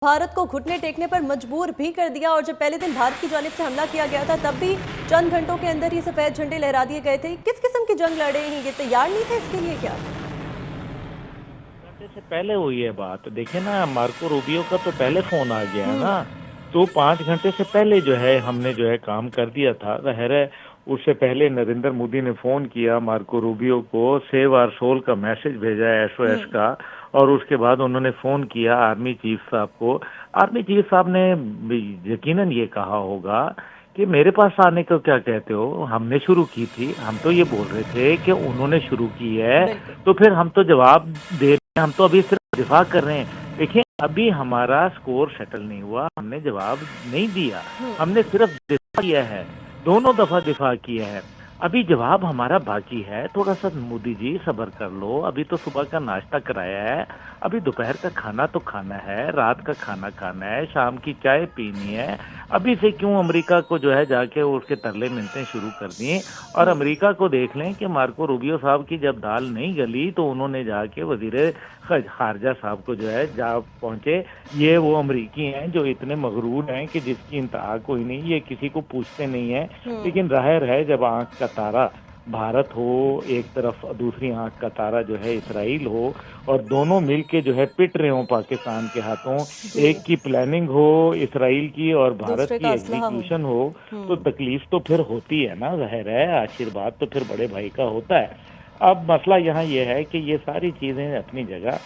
भारत को घुटने टेकने पर मजबूर भी कर दिया। और जब पहले दिन भारत की जानिब से हमला किया गया था तब भी चंद घंटों के अंदर ही सफेद झंडे लहरा दिए गए थे। किस किस्म की जंग लड़े हैं, ये तैयार नहीं थे इसके लिए क्या? घंटे से पहले हुई है बात। देखिए ना, मार्को रूबियो का तो पहले फोन आ गया है हम्म। ना। तो 5 घंटे से पहले जो है हमने जो है काम कर दिया था। जाहिर है उससे पहले नरेंद्र मोदी ने फोन किया मार्को रूबियो को, सेव आवर सोल का मैसेज भेजा है, एसओएस हम्म। का। और उसके बाद उन्होंने फोन किया आर्मी चीफ साहब को। आर्मी चीफ साहब ने यकीनन ये कहा होगा कि मेरे पास आने को क्या कहते हो, हमने शुरू की थी। हम तो ये बोल रहे थे कि उन्होंने शुरू की है, बिल्कुल। तो फिर हम तो जवाब दे रहे हैं। हम तो अभी सिर्फ दिफा कर रहे हैं। देखिए, अभी हमारा स्कोर सेटल नहीं हुआ, हमने जवाब नहीं दिया, हम्म। हमने सिर्फ दिफा किया है। दोनों दफा दिफा किया है। अभी जवाब हमारा बाकी है। थोड़ा सा मोदी जी सब्र कर लो। अभी तो सुबह का नाश्ता कराया है, अभी दोपहर का खाना तो खाना है, रात का खाना खाना है, शाम की चाय पीनी है। अभी से क्यों अमेरिका को जो है जाके उसके तरले मिलते शुरू कर दिए। और हम्म। अमेरिका को देख लें कि मार्को रूबियो साहब की जब दाल नहीं गली तो उन्होंने जाके वजीर खारजा साहब को जो है जा पहुंचे। ये वो अमरीकी हैं जो इतने मगरूर हैं कि जिसकी इंतहा कोई नहीं, ये किसी को पूछते नहीं है। हम्म। लेकिन जाहिर है जब आंख का तारा भारत हो एक तरफ, दूसरी आंख का तारा जो है इसराइल हो, और दोनों मिलके जो है पिट रहे हो पाकिस्तान के हाथों, जी। एक की प्लानिंग हो इसराइल की और भारत दूसरे की का असलहा हो। एग्जीक्यूशन हो, तो हम्म। तकलीफ तो फिर होती है ना। जाहिर है आशीर्वाद तो फिर बड़े भाई का होता है। अब मसला यहाँ ये है कि ये सारी चीजें अपनी जगह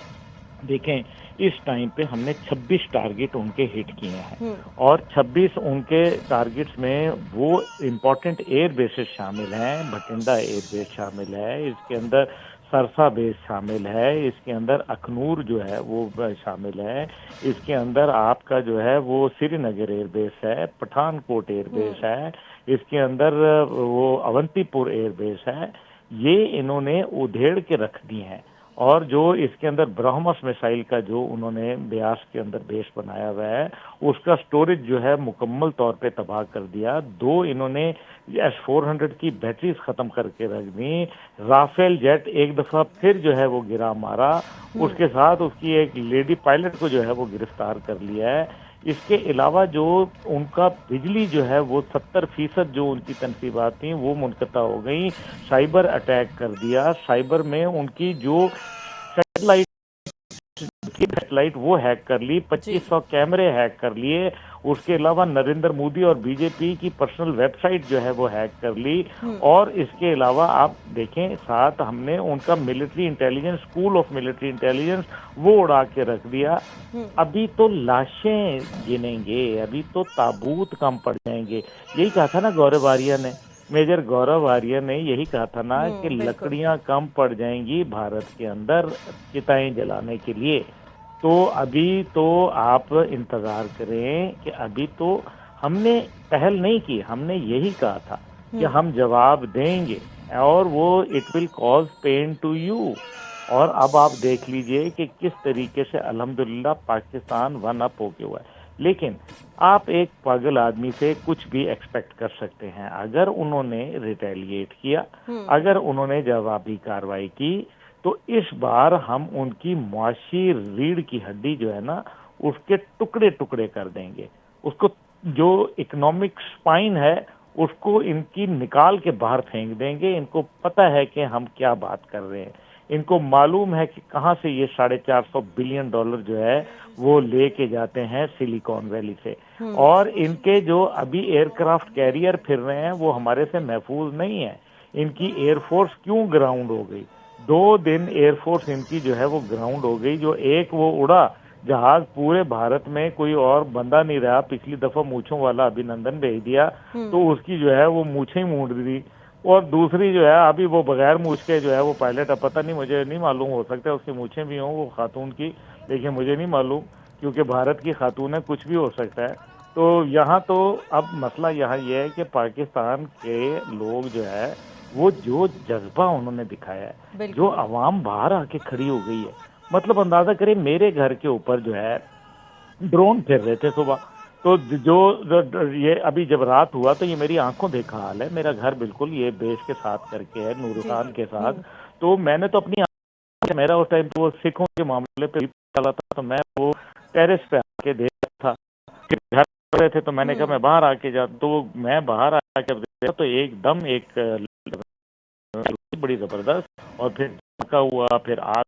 देखें। इस टाइम पे हमने 26 टारगेट उनके हिट किए हैं। हम्म। और 26 उनके टारगेट्स में वो इम्पोर्टेंट एयर बेसेस शामिल हैं। भटिंडा एयर बेस शामिल है, इसके अंदर सरसा बेस शामिल है, इसके अंदर अखनूर जो है वो शामिल है, इसके अंदर आपका जो है वो श्रीनगर एयर बेस है, पठानकोट एयर बेस हम्म। है, इसके अंदर वो अवंतीपुर एयर बेस है। ये इन्होंने उधेड़ के रख दी हैं। और जो इसके अंदर ब्रह्मस मिसाइल का जो उन्होंने ब्यास के अंदर बेस बनाया हुआ है, उसका स्टोरेज जो है मुकम्मल तौर पे तबाह कर दिया। दो इन्होंने S-400 की बैटरीज खत्म करके रख दी। राफेल जेट एक दफा फिर जो है वो गिरा मारा। हम्म। उसके साथ उसकी एक लेडी पायलट को जो है वो गिरफ्तार कर लिया है। इसके अलावा जो उनका बिजली जो है वो 70% जो उनकी तनसीबात थी वो मुनक़ता हो गई। साइबर अटैक कर दिया। साइबर में उनकी जो सैटेलाइट सैटेलाइट वो हैक कर ली, जी। 2500 कैमरे हैक कर लिए। उसके अलावा नरेंद्र मोदी और बीजेपी की पर्सनल वेबसाइट जो है वो हैक कर ली। हम्म। और इसके अलावा आप देखें, साथ हमने उनका military intelligence, school of military intelligence, वो उड़ा के रख दिया। हम्म। अभी तो लाशें गिनेंगे, अभी तो ताबूत कम पड़ जाएंगे। यही कहा था ना गौरव आर्या ने, मेजर गौरव आर्या ने यही कहा था ना कि बिल्कुल। लकड़ियां कम पड़ जाएंगी भारत के अंदर चिताएं जलाने के लिए। तो अभी तो आप इंतजार करें कि अभी तो हमने पहल नहीं की, हमने यही कहा था कि हम्म। हम जवाब देंगे और वो it will cause pain to you. और अब आप देख लीजिए कि किस तरीके से अल्हम्दुलिल्लाह पाकिस्तान वन अप हो गया हुआ है। लेकिन आप एक पागल आदमी से कुछ भी एक्सपेक्ट कर सकते हैं। अगर उन्होंने रिटेलिएट किया, हम्म। अगर उन्होंने जवाबी कार्रवाई की, तो इस बार हम उनकी मुआशी रीढ़ की हड्डी जो है ना, उसके टुकड़े टुकड़े कर देंगे। उसको जो इकोनॉमिक स्पाइन है उसको इनकी निकाल के बाहर फेंक देंगे। इनको पता है कि हम क्या बात कर रहे हैं। इनको मालूम है कि कहां से ये $450 बिलियन जो है वो लेके जाते हैं सिलिकॉन वैली से। हम्म। और इनके जो अभी एयरक्राफ्ट कैरियर फिर रहे हैं वो हमारे से महफूज नहीं है। इनकी एयरफोर्स क्यों ग्राउंड हो गई? 2 दिन एयरफोर्स इनकी जो है वो ग्राउंड हो गई। जो एक वो उड़ा जहाज पूरे भारत में कोई और बंदा नहीं रहा। पिछली दफा मूछों वाला अभिनंदन भेज दिया हम्म। तो उसकी जो है वो मूछें ही मूंड दी। और दूसरी जो है अभी वो बगैर मूछ के जो है वो पायलट, अब पता नहीं, मुझे नहीं मालूम, हो सकता है उसकी मूछें भी हों वो खातून की, लेकिन मुझे नहीं मालूम क्योंकि भारत की खातून है, कुछ भी हो सकता है। तो यहाँ तो अब मसला यहाँ ये है कि पाकिस्तान के लोग जो है वो जो जज्बा उन्होंने दिखाया है, जो बिल्कुल। अवाम बाहर आके खड़ी हो गई है। मतलब अंदाजा करें, मेरे घर के ऊपर जो है ड्रोन फिर रहे थे सुबह। तो ये अभी जब रात हुआ तो ये मेरी आंखों देखा हाल है। मेरा घर बिल्कुल ये बेस के साथ करके है, जी नूरखान जी। के साथ। तो मैंने तो अपनी मेरा उस टाइम वो सिखों के मामले पे चला था, तो मैं वो टेरेस पे के दे रहा था। फिर घर आ रहे थे तो मैंने कहा मैं बाहर आके जा, तो मैं बाहर आके देखा तो एकदम एक बड़ी जबरदस्त, और फिर धमाका हुआ, फिर आग,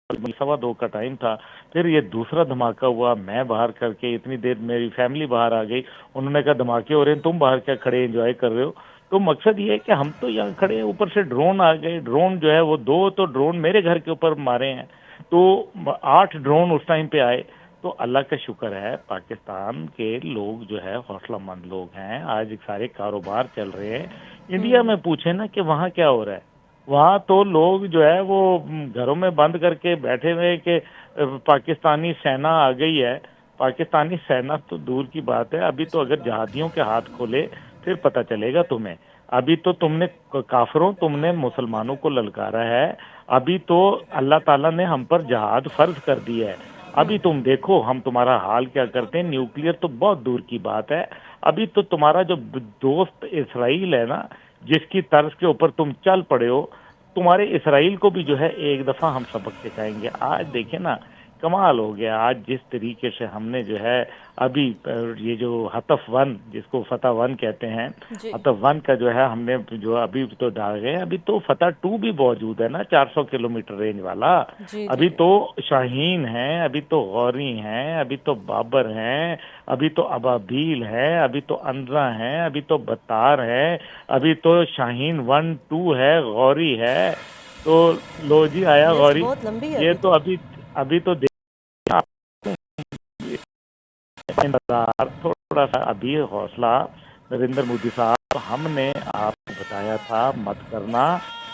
2:15 का टाइम था, फिर ये दूसरा धमाका हुआ। मैं बाहर करके इतनी देर मेरी फैमिली बाहर आ गई, उन्होंने कहा धमाके हो रहे हैं, तुम बाहर क्या खड़े एंजॉय कर रहे हो। तो मकसद ये है कि हम तो यहाँ खड़े हैं, ऊपर से ड्रोन आ गए। ड्रोन जो है वो 2 तो ड्रोन मेरे घर के ऊपर मारे हैं, तो 8 ड्रोन उस टाइम पे आए। तो अल्लाह का शुक्र है, पाकिस्तान के लोग जो है हौसलामंद लोग हैं, आज सारे कारोबार चल रहे हैं। इंडिया में पूछे ना कि वहाँ क्या हो रहा है, वहाँ तो लोग जो है वो घरों में बंद करके बैठे हुए कि पाकिस्तानी सेना आ गई है। पाकिस्तानी सेना तो दूर की बात है, अभी तो अगर जहादियों के हाथ खोले फिर पता चलेगा तुम्हें। अभी तो तुमने काफिरों, तुमने मुसलमानों को ललकारा है। अभी तो अल्लाह ताला ने हम पर जहाद फर्ज कर दिया है। अभी तुम देखो हम तुम्हारा हाल क्या करते हैं। न्यूक्लियर तो बहुत दूर की बात है। अभी तो तुम्हारा जो दोस्त इसराइल है ना, जिसकी तर्ज के ऊपर तुम चल पड़े हो, तुम्हारे इसराइल को भी जो है एक दफा हम सबक सिखाएंगे। आज देखे ना, कमाल हो गया। आज जिस तरीके से हमने जो है अभी ये जो हतफ वन, जिसको फतह वन कहते हैं, जी हतफ वन का जो है हमने जो अभी तो डाल गए। अभी तो फतह टू भी मौजूद है ना, 400 किलोमीटर रेंज वाला। जी अभी जी तो शाहीन है, अभी तो गौरी हैं, अभी तो बाबर हैं, अभी तो अबाबील है, अभी तो अंद्रा है, अभी तो बतार है, अभी तो शाहीन 1 2 है, गौरी है। तो लो जी आया लिस्ट गौरी। बहुत लंबी है ये अभी तो तो। अभी अभी तो इंतजार, थोड़ा सा अभी हौसला। नरेंद्र मोदी साहब, हमने आपको बताया था मत करना।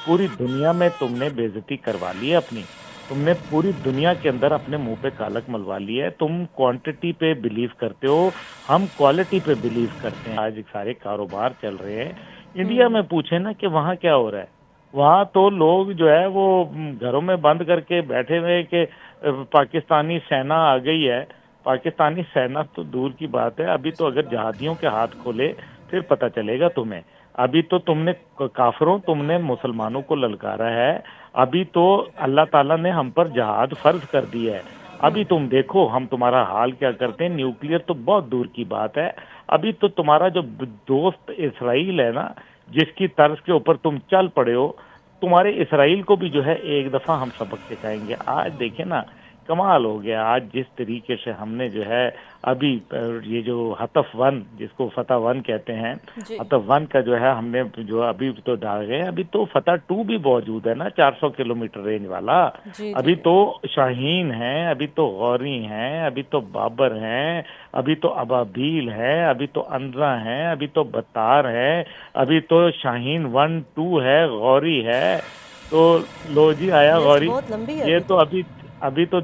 पूरी दुनिया में तुमने बेइज्जती करवा ली है अपनी। तुमने पूरी दुनिया के अंदर अपने मुंह पे कालक मलवा ली है। तुम क्वांटिटी पे बिलीव करते हो, हम क्वालिटी पे बिलीव करते हैं। आज सारे कारोबार चल रहे हैं। इंडिया में पूछे ना कि वहाँ क्या हो रहा है, वहाँ तो लोग जो है वो घरों में बंद करके बैठे हुए कि पाकिस्तानी सेना आ गई है। पाकिस्तानी सेना तो दूर की बात है, अभी तो अगर जहादियों के हाथ खोले फिर पता चलेगा तुम्हें। अभी तो तुमने काफिरों, तुमने मुसलमानों को ललकारा है। अभी तो अल्लाह ताला ने हम पर जहाद फर्ज कर दिया है। अभी तुम देखो हम तुम्हारा हाल क्या करते हैं। न्यूक्लियर तो बहुत दूर की बात है। अभी तो तुम्हारा जो दोस्त इसराइल है ना, जिसकी तर्ज के ऊपर तुम चल पड़े हो, तुम्हारे इसराइल को भी जो है एक दफा हम सबक सिखाएंगे। आज देखे ना, कमाल हो गया। आज जिस तरीके से हमने जो है अभी ये जो हतफ वन, जिसको फतह वन कहते हैं, जी हतफ वन का जो है हमने जो अभी तो डाल गए। अभी तो फतह टू भी मौजूद है ना, 400 किलोमीटर रेंज वाला। जी अभी जी तो शाहीन है, अभी तो गौरी हैं, अभी तो बाबर हैं, अभी तो अबाबील है, अभी तो अंद्रा है, अभी तो बतार है, अभी तो शाहीन 1 2 है, गौरी है। तो लो जी आया लिस्ट गौरी। बहुत लंबी है ये अभी तो तो। अभी तो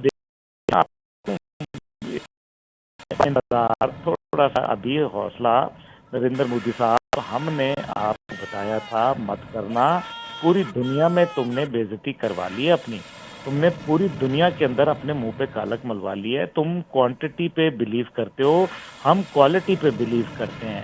इंतजार, थोड़ा सा अभी हौसला। नरेंद्र मोदी साहब, हमने आपको बताया था मत करना। पूरी दुनिया में तुमने बेइज्जती करवा ली है अपनी। तुमने पूरी दुनिया के अंदर अपने मुंह पे कालक मलवा ली है। तुम क्वांटिटी पे बिलीव करते हो, हम क्वालिटी पे बिलीव करते हैं।